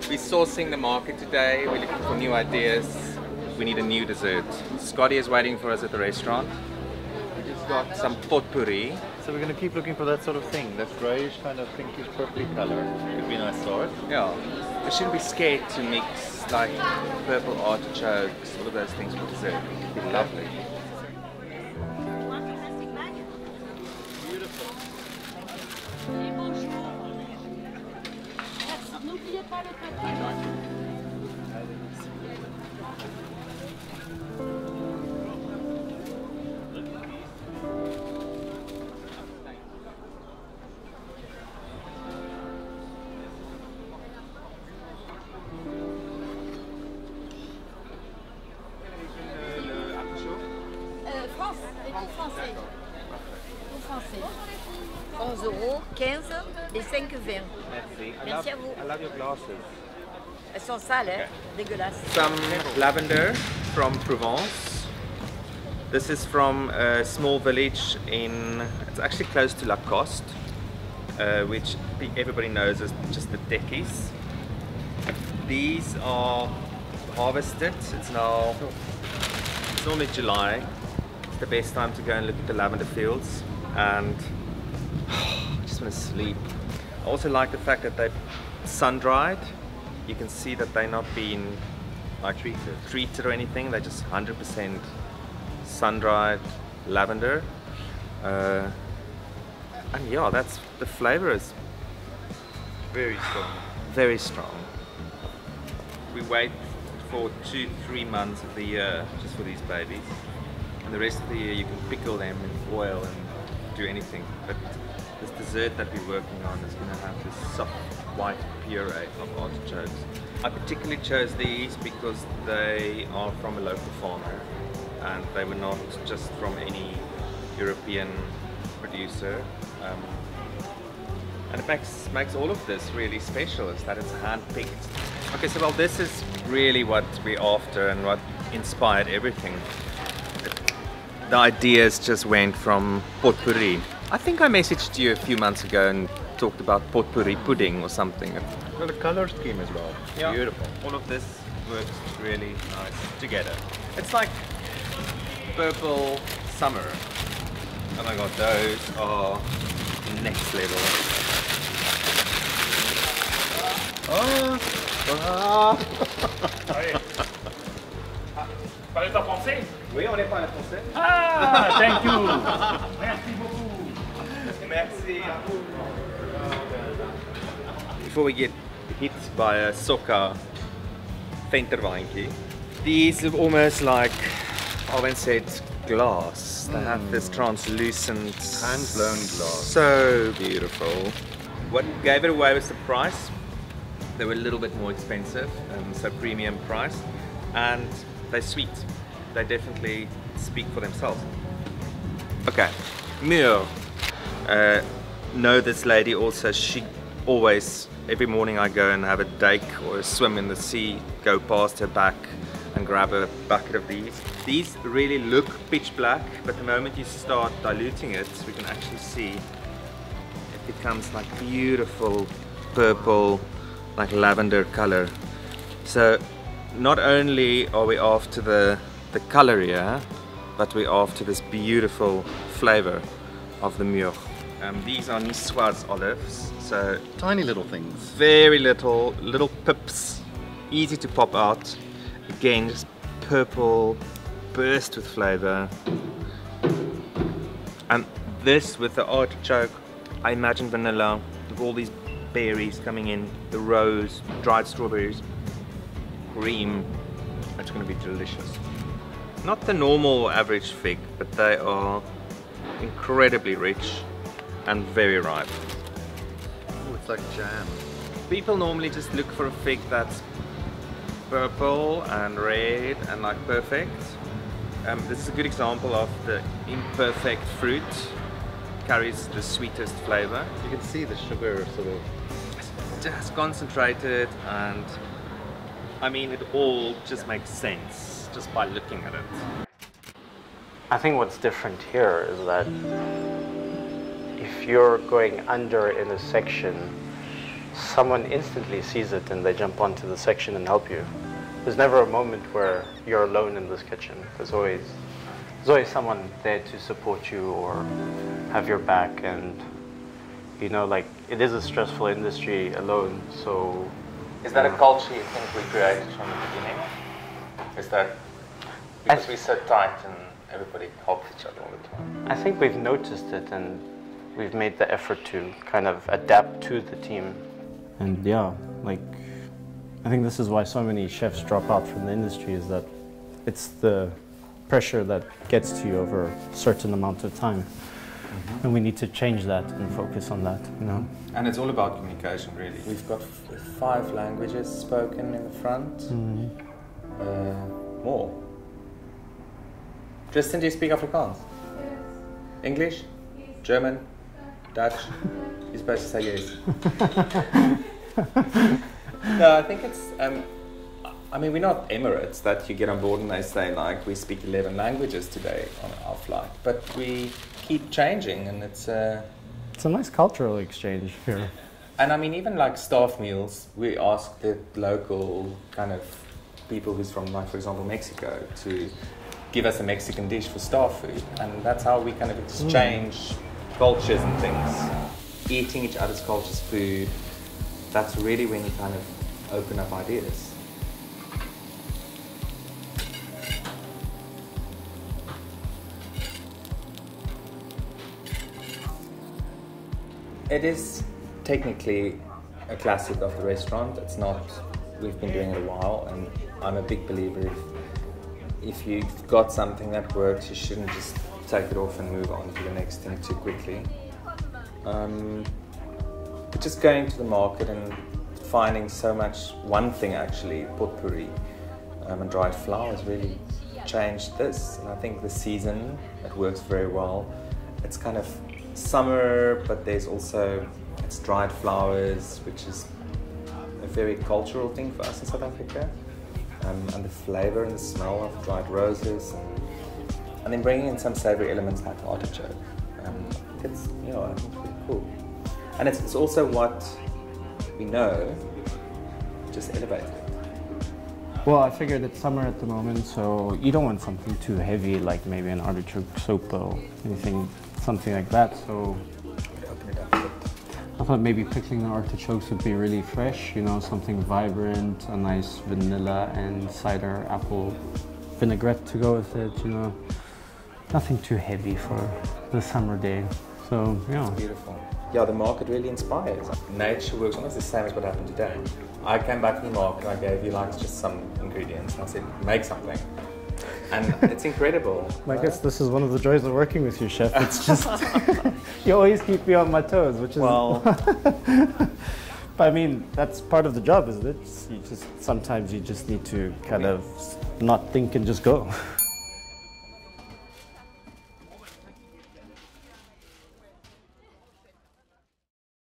We're sourcing the market today. We're looking for new ideas. We need a new dessert. Scotty is waiting for us at the restaurant. We just got some potpourri. So we're going to keep looking for that sort of thing, that greyish kind of pinkish purpley colour. Could be a nice start. Yeah. We shouldn't be scared to mix like purple artichokes, all of those things for dessert. It'd be lovely. Français. 11 euros, 15 et 5,20. Merci. Merci à vous. I love your glasses. Elles sont sales, hein? Dégueulasses. Some lavender from Provence. This is from a small village in, it's actually close to Lacoste, which everybody knows as just the techies. These are harvested. It's normally July. It's the best time to go and look at the lavender fields, and I just want to sleep. I also like the fact that they're sun-dried. You can see that they're not being like treated or anything. They're just 100% sun-dried lavender. And yeah, that's the flavor is Very strong. very strong. We wait for 2-3 months of the year just for these babies, and the rest of the year you can pickle them in oil and do anything. But this dessert that we're working on is going to have this soft white puree of artichokes. I particularly chose these because they are from a local farmer and they were not just from any European producer. And it makes all of this really special, is that it's hand-picked. Okay, so well, this is really what we're after and what inspired everything. The ideas just went from potpourri. I think I messaged you a few months ago and talked about potpourri pudding or something. Well, the colour scheme as well. Yeah. Beautiful. All of this works really nice together. It's like purple summer. Oh my god, those are next level. Parlez en français? Oui, on est pas en français. Ah, thank you. Merci beaucoup. Merci à vous. Before we get hit by a soccer venterwijntje, these are almost like, I once said, glass. They have this translucent, hand-blown glass. So beautiful. What gave it away was the price. They were a little bit more expensive, so premium price, and they're sweet. They definitely speak for themselves. Okay, Mur. Know this lady also. She always, every morning I go and have a dake or a swim in the sea, go past her back and grab a bucket of these. These really look pitch black, but the moment you start diluting it, we can actually see it becomes like beautiful purple, like lavender color. So not only are we after the color here, but we're after this beautiful flavor of the mûr. These are Niçoise olives, so Tiny little things. very little pips, easy to pop out. Again, just purple, burst with flavor. And this with the artichoke, I imagine vanilla, with all these berries coming in, the rose, dried strawberries, cream. It's going to be delicious. Not the normal average fig, but they are incredibly rich and very ripe. Oh, it's like jam. People normally just look for a fig that's purple and red and like perfect. This is a good example of the imperfect fruit carries the sweetest flavor. You can see the sugar sort of. Just concentrated, and I mean it all just makes sense just by looking at it. I think what's different here is that if you're going under in a section, someone instantly sees it and they jump onto the section and help you. There's never a moment where you're alone in this kitchen. There's always someone there to support you or have your back, and you know, like, it is a stressful industry alone, so... Is that a culture you think we created from the beginning? Is that because we sit tight and everybody helps each other all the time? I think we've noticed it and we've made the effort to kind of adapt to the team. And yeah, like, I think this is why so many chefs drop out from the industry, is that it's the pressure that gets to you over a certain amount of time. And we need to change that and focus on that, you know. And it's all about communication, really. We've got 5 languages spoken in the front. More. Tristan, do you speak Afrikaans? Yes. English? Yes. German? Dutch? You're supposed to say yes. No, I think it's, I mean, we're not Emirates that you get on board and they say, like, we speak 11 languages today on our flight, but we keep changing, and it's a nice cultural exchange here. And I mean, even like staff meals, we ask the local kind of people who's from, like, for example, Mexico, to give us a Mexican dish for staff food, and that's how we kind of exchange cultures and things. Eating each other's cultures' food, that's really when you kind of open up ideas. It is technically a classic of the restaurant. It's not, we've been doing it a while, and I'm a big believer if you've got something that works, you shouldn't just take it off and move on to the next thing too quickly. But just going to the market and finding so much, one thing actually, potpourri and dried flowers really changed this. And I think the season, it works very well. It's kind of summer, but there's also, it's dried flowers, which is a very cultural thing for us in South Africa. And the flavor and the smell of dried roses, and then bringing in some savory elements like artichoke. It's, you know, I think it's pretty cool. And it's also what we know, just elevated. Well, I figured it's summer at the moment, so you don't want something too heavy, like maybe an artichoke soup or anything, something like that. So Open it up a bit. I thought maybe pickling the artichokes would be really fresh, you know, something vibrant, a nice vanilla and cider apple vinaigrette to go with it, you know. Nothing too heavy for the summer day. So, yeah. It's beautiful. Yeah, the market really inspires. Nature works almost the same as what happened today. I came back from the market and I gave you like just some ingredients and I said, make something. And it's incredible. I guess this is one of the joys of working with you, chef. It's just, you always keep me on my toes, which is... Well... But I mean, that's part of the job, isn't it? You just, sometimes you just need to kind of not think and just go.